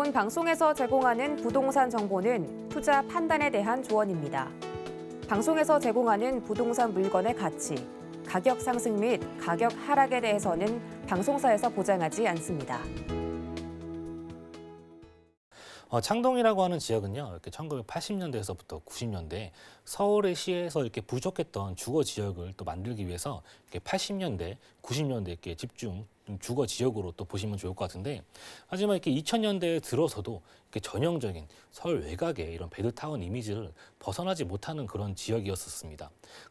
본 방송에서 제공하는 부동산 정보는 투자 판단에 대한 조언입니다. 방송에서 제공하는 부동산 물건의 가치, 가격 상승 및 가격 하락에 대해서는 방송사에서 보장하지 않습니다. 창동이라고 하는 지역은요, 이렇게 1980년대에서부터 90년대 서울의 시에서 이렇게 부족했던 주거 지역을 또 만들기 위해서 이렇게 80년대, 90년대 이렇게 집중 주거 지역으로 또 보시면 좋을 것 같은데, 하지만 이렇게 2000년대에 들어서도 이렇게 전형적인 서울 외곽의 이런 베드타운 이미지를 벗어나지 못하는 그런 지역이었었습니다.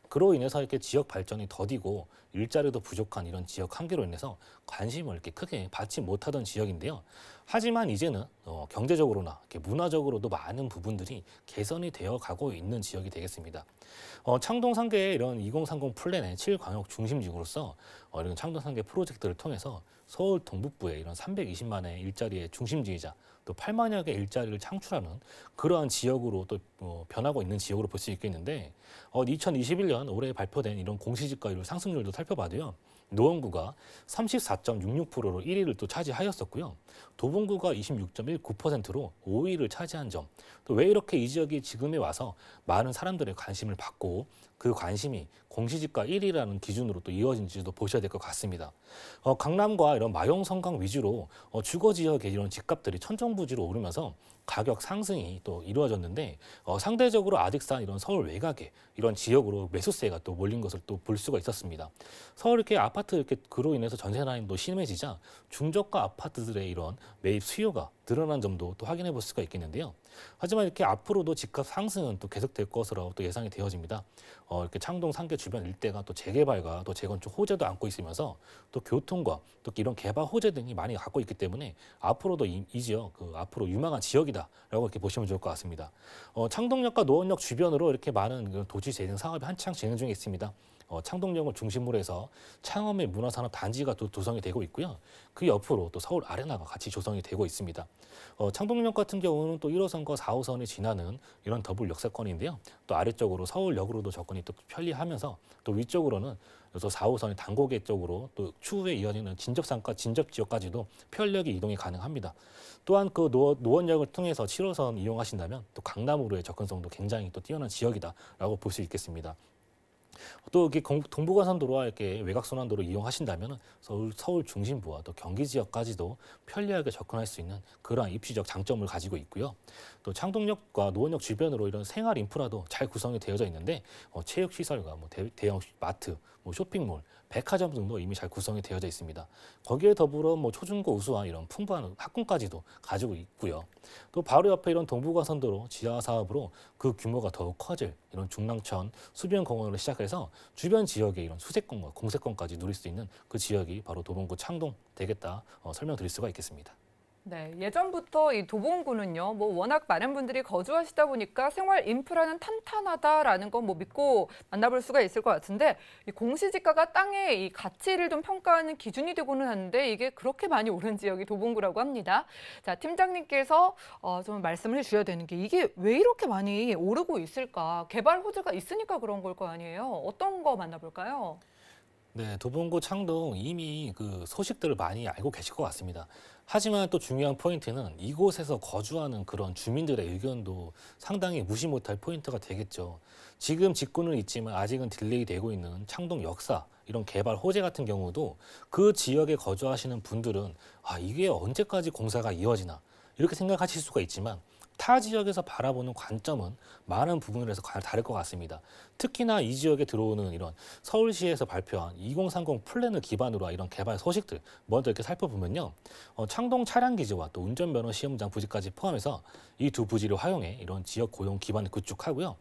그로 인해서 이렇게 지역 발전이 더디고 일자리도 부족한 이런 지역 한계로 인해서 관심을 이렇게 크게 받지 못하던 지역인데요. 하지만 이제는 경제적으로나 이렇게 문화적으로도 많은 부분들이 개선이 되어 가고 있는 지역이 되겠습니다. 창동 상계의 이런 2030 플랜의 7광역 중심지구로서 이런 창동 상계 프로젝트를 통해서 서울 동북부의 이런 320만의 일자리의 중심지이자 또 8만여 개의 일자리를 창출하는 그러한 지역으로 또 변하고 있는 지역으로 볼 수 있겠는데, 2021년 올해 발표된 이런 공시지가율 상승률도 살펴봐도요. 노원구가 34.66%로 1위를 또 차지하였었고요. 도봉구가 26.19%로 5위를 차지한 점. 또 왜 이렇게 이 지역이 지금에 와서 많은 사람들의 관심을 받고 그 관심이 공시지가 1위라는 기준으로 또 이어진지도 보셔야 될 것 같습니다. 강남과 이런 마용 성강 위주로 주거 지역의 이런 집값들이 천정부지로 오르면서 가격 상승이 또 이루어졌는데, 상대적으로 아직상 이런 서울 외곽에 이런 지역으로 매수세가 또 몰린 것을 또 볼 수가 있었습니다. 서울 이렇게 아파트 이렇게 그로 인해서 전세 난임도 심해지자 중저가 아파트들의 이런 매입 수요가 늘어난 점도 또 확인해 볼 수가 있겠는데요. 하지만 이렇게 앞으로도 집값 상승은 또 계속될 것으로 또 예상이 되어집니다. 이렇게 창동 상계 주변 일대가 또 재개발과 또 재건축 호재도 안고 있으면서 또 교통과 또 이런 개발 호재 등이 많이 갖고 있기 때문에 앞으로도 이 지역 앞으로 유망한 지역이다라고 이렇게 보시면 좋을 것 같습니다. 창동역과 노원역 주변으로 이렇게 많은 도시 재생 사업이 한창 진행 중에 있습니다. 창동역을 중심으로 해서 창업의 문화산업 단지가 또 조성이 되고 있고요. 그 옆으로 또 서울 아레나가 같이 조성이 되고 있습니다. 창동역 같은 경우는 또 1호선과 4호선이 지나는 이런 더블 역세권인데요. 또 아래쪽으로 서울역으로도 접근이 또 편리하면서 또 위쪽으로는 또 4호선의 단고개 쪽으로 또 추후에 이어지는 진접상가 진접 지역까지도 편력이 이동이 가능합니다. 또한 그 노원역을 통해서 7호선 이용하신다면 또 강남으로의 접근성도 굉장히 또 뛰어난 지역이다라고 볼 수 있겠습니다. 또 이렇게 동부간선도로와 이렇게 외곽순환도로 이용하신다면 서울 중심부와 또 경기 지역까지도 편리하게 접근할 수 있는 그러한 입지적 장점을 가지고 있고요. 또 창동역과 노원역 주변으로 이런 생활 인프라도 잘 구성이 되어져 있는데, 체육 시설과 대형 마트, 쇼핑몰, 백화점 등도 이미 잘 구성이 되어져 있습니다. 거기에 더불어 초중고 우수한 이런 풍부한 학군까지도 가지고 있고요. 또 바로 옆에 이런 동부간선도로 지하 사업으로 그 규모가 더욱 커질 이런 중랑천 수변공원으로 시작해서 주변 지역의 이런 수세권과 공세권까지 누릴 수 있는 그 지역이 바로 도봉구 창동 되겠다 설명드릴 수가 있겠습니다. 네, 예전부터 이 도봉구는요, 워낙 많은 분들이 거주하시다 보니까 생활 인프라는 탄탄하다라는 건 믿고 만나볼 수가 있을 것 같은데, 이 공시지가가 땅의 이 가치를 좀 평가하는 기준이 되고는 하는데 이게 그렇게 많이 오른 지역이 도봉구라고 합니다. 자, 팀장님께서 좀 말씀을 해주셔야 되는 게 이게 왜 이렇게 많이 오르고 있을까? 개발 호재가 있으니까 그런 걸 거 아니에요? 어떤 거 만나볼까요? 네, 도봉구 창동 이미 그 소식들을 많이 알고 계실 것 같습니다. 하지만 또 중요한 포인트는 이곳에서 거주하는 그런 주민들의 의견도 상당히 무시 못할 포인트가 되겠죠. 지금 짓고는 있지만 아직은 딜레이 되고 있는 창동 역사, 이런 개발 호재 같은 경우도 그 지역에 거주하시는 분들은 이게 언제까지 공사가 이어지나 이렇게 생각하실 수가 있지만, 타 지역에서 바라보는 관점은 많은 부분에서 다를 것 같습니다. 특히나 이 지역에 들어오는 이런 서울시에서 발표한 2030 플랜을 기반으로 한 이런 개발 소식들 먼저 이렇게 살펴보면요. 창동 차량기지와 또 운전면허 시험장 부지까지 포함해서 이 두 부지를 활용해 이런 지역 고용 기반을 구축하고요.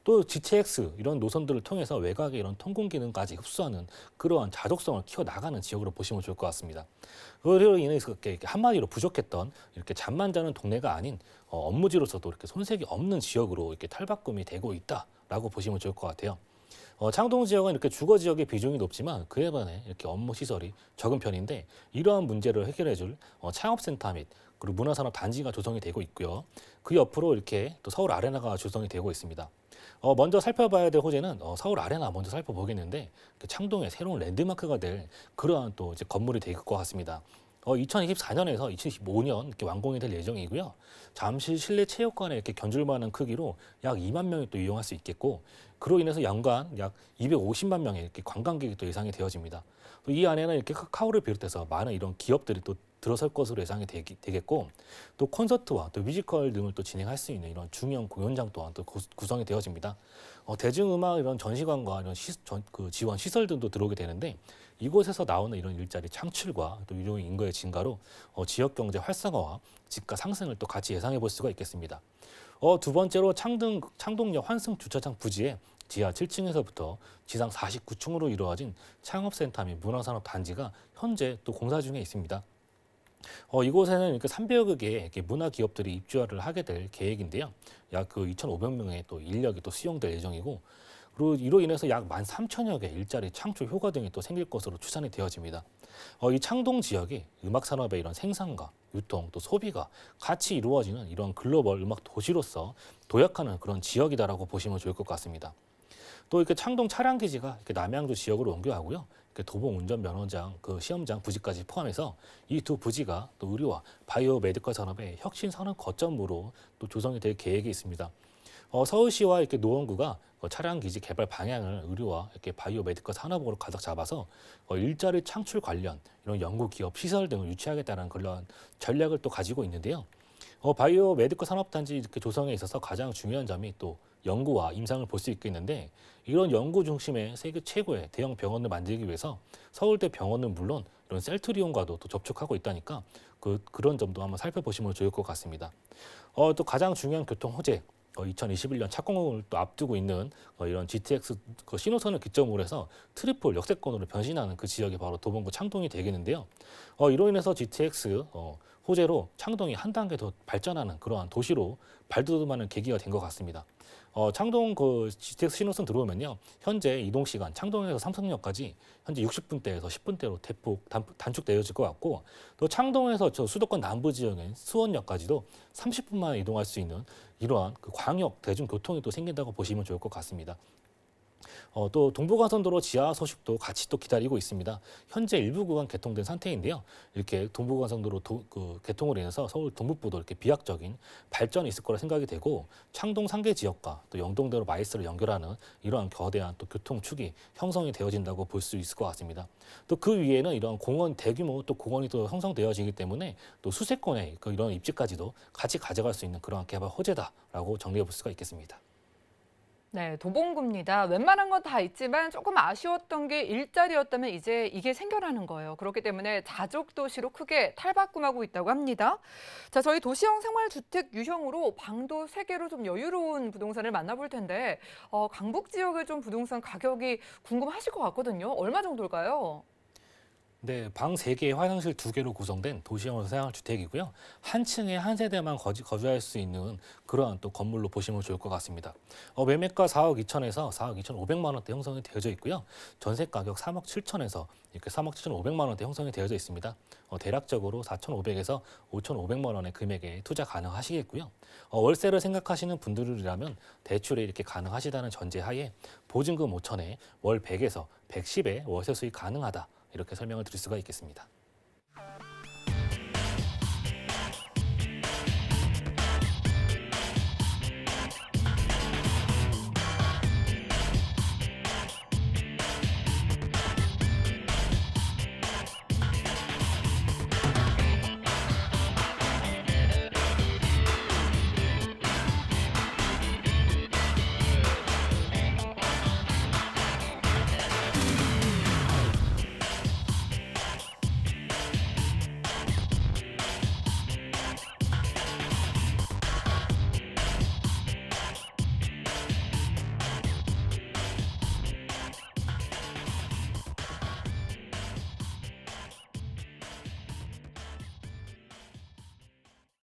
또 GTX 이런 노선들을 통해서 외곽의 이런 통공 기능까지 흡수하는 그러한 자족성을 키워나가는 지역으로 보시면 좋을 것 같습니다. 그로 인해서 이렇게 한마디로 부족했던 이렇게 잠만 자는 동네가 아닌 업무지로서도 이렇게 손색이 없는 지역으로 이렇게 탈바꿈이 되고 있다라고 보시면 좋을 것 같아요. 창동 지역은 이렇게 주거 지역의 비중이 높지만 그에 반해 이렇게 업무 시설이 적은 편인데, 이러한 문제를 해결해줄 창업센터 및 그리고 문화산업 단지가 조성이 되고 있고요. 그 옆으로 이렇게 또 서울 아레나가 조성이 되고 있습니다. 먼저 살펴봐야 될 호재는 서울 아레나 먼저 살펴보겠는데, 창동의 새로운 랜드마크가 될 그러한 또 이제 건물이 될 것 같습니다. 2024년에서 2025년 이렇게 완공이 될 예정이고요. 잠실 실내 체육관에 이렇게 견줄 만한 크기로 약 2만 명이 또 이용할 수 있겠고, 그로 인해서 연간 약 250만 명의 이렇게 관광객이 또 예상이 되어집니다. 또 이 안에는 이렇게 카카오를 비롯해서 많은 이런 기업들이 또 들어설 것으로 예상이 되겠고, 또 콘서트와 또 뮤지컬 등을 또 진행할 수 있는 이런 중형 공연장 또한 또 구성이 되어집니다. 대중음악 이런 전시관과 이런 지원 시설 등도 들어오게 되는데, 이곳에서 나오는 이런 일자리 창출과 또 유료 인구의 증가로 지역 경제 활성화와 집가 상승을 또 같이 예상해 볼 수가 있겠습니다. 두 번째로 창동역 환승 주차장 부지에 지하 7층에서부터 지상 49층으로 이루어진 창업센터 및 문화산업 단지가 현재 또 공사 중에 있습니다. 이곳에는 이렇게 300여 개의 문화 기업들이 입주를 하게 될 계획인데요. 약 2,500명의 또 인력이 또 수용될 예정이고, 그리고 이로 인해서 약 13,000여 개 일자리 창출 효과 등이 또 생길 것으로 추산이 되어집니다. 이 창동 지역이 음악 산업의 이런 생산과 유통 또 소비가 같이 이루어지는 이런 글로벌 음악 도시로서 도약하는 그런 지역이다라고 보시면 좋을 것 같습니다. 또 이렇게 창동 차량 기지가 이렇게 남양주 지역으로 옮겨가고요. 이렇게 도봉 운전 면허장 시험장 부지까지 포함해서 이 두 부지가 또 의료와 바이오 메디컬 산업의 혁신 산업 거점으로 또 조성이 될 계획이 있습니다. 서울시와 이렇게 노원구가 차량 기지 개발 방향을 의료와 이렇게 바이오 메디컬 산업으로 가닥 잡아서 일자리 창출 관련 이런 연구 기업 시설 등을 유치하겠다는 그런 전략을 또 가지고 있는데요. 바이오 메디컬 산업단지 이렇게 조성에 있어서 가장 중요한 점이 또 연구와 임상을 볼 수 있겠는데, 이런 연구 중심의 세계 최고의 대형 병원을 만들기 위해서 서울대 병원은 물론 이런 셀트리온과도 또 접촉하고 있다니까 그런 점도 한번 살펴보시면 좋을 것 같습니다. 또 가장 중요한 교통 호재, 2021년 착공을 또 앞두고 있는 이런 GTX 신호선을 기점으로 해서 트리플 역세권으로 변신하는 그 지역이 바로 도봉구 창동이 되겠는데요. 이로 인해서 GTX 호재로 창동이 한 단계 더 발전하는 그러한 도시로 발돋움하는 계기가 된 것 같습니다. 창동 GTX 신호선 들어오면요, 현재 이동 시간 창동에서 삼성역까지 현재 60분대에서 10분대로 대폭 단축되어질 것 같고, 또 창동에서 저 수도권 남부 지역인 수원역까지도 30분 만에 이동할 수 있는 이러한 광역 대중교통이 또 생긴다고 보시면 좋을 것 같습니다. 또 동부간선도로 지하 소식도 같이 또 기다리고 있습니다. 현재 일부 구간 개통된 상태인데요. 이렇게 동부간선도로 개통으로 인해서 서울 동북부도 이렇게 비약적인 발전이 있을 거라 생각이 되고, 창동 상계 지역과 또 영동대로 마이스를 연결하는 이러한 거대한 또 교통축이 형성이 되어진다고 볼 수 있을 것 같습니다. 또 그 위에는 이런 공원 대규모 또 공원이 또 형성되어지기 때문에 또 수세권의 이런 입지까지도 같이 가져갈 수 있는 그러한 개발 호재다라고 정리해 볼 수가 있겠습니다. 네, 도봉구입니다. 웬만한 건 다 있지만 조금 아쉬웠던 게 일자리였다면 이제 이게 생겨나는 거예요. 그렇기 때문에 자족 도시로 크게 탈바꿈하고 있다고 합니다. 자, 저희 도시형 생활주택 유형으로 방도 3개로 좀 여유로운 부동산을 만나볼 텐데, 강북 지역의 좀 부동산 가격이 궁금하실 것 같거든요. 얼마 정도일까요? 네, 방 3개, 화장실 2개로 구성된 도시형 생활주택이고요. 한 층에 한 세대만 거주할 수 있는 그러한 또 건물로 보시면 좋을 것 같습니다. 매매가 4억 2천에서 4억 2,500만 원대 형성이 되어져 있고요. 전세 가격 3억 7천에서 이렇게 3억 7,500만 원대 형성이 되어져 있습니다. 대략적으로 4,500에서 5,500만 원의 금액에 투자 가능하시겠고요. 월세를 생각하시는 분들이라면 대출이 이렇게 가능하시다는 전제하에 보증금 5천에 월 100에서 110의 월세 수익 가능하다. 이렇게 설명을 드릴 수가 있겠습니다.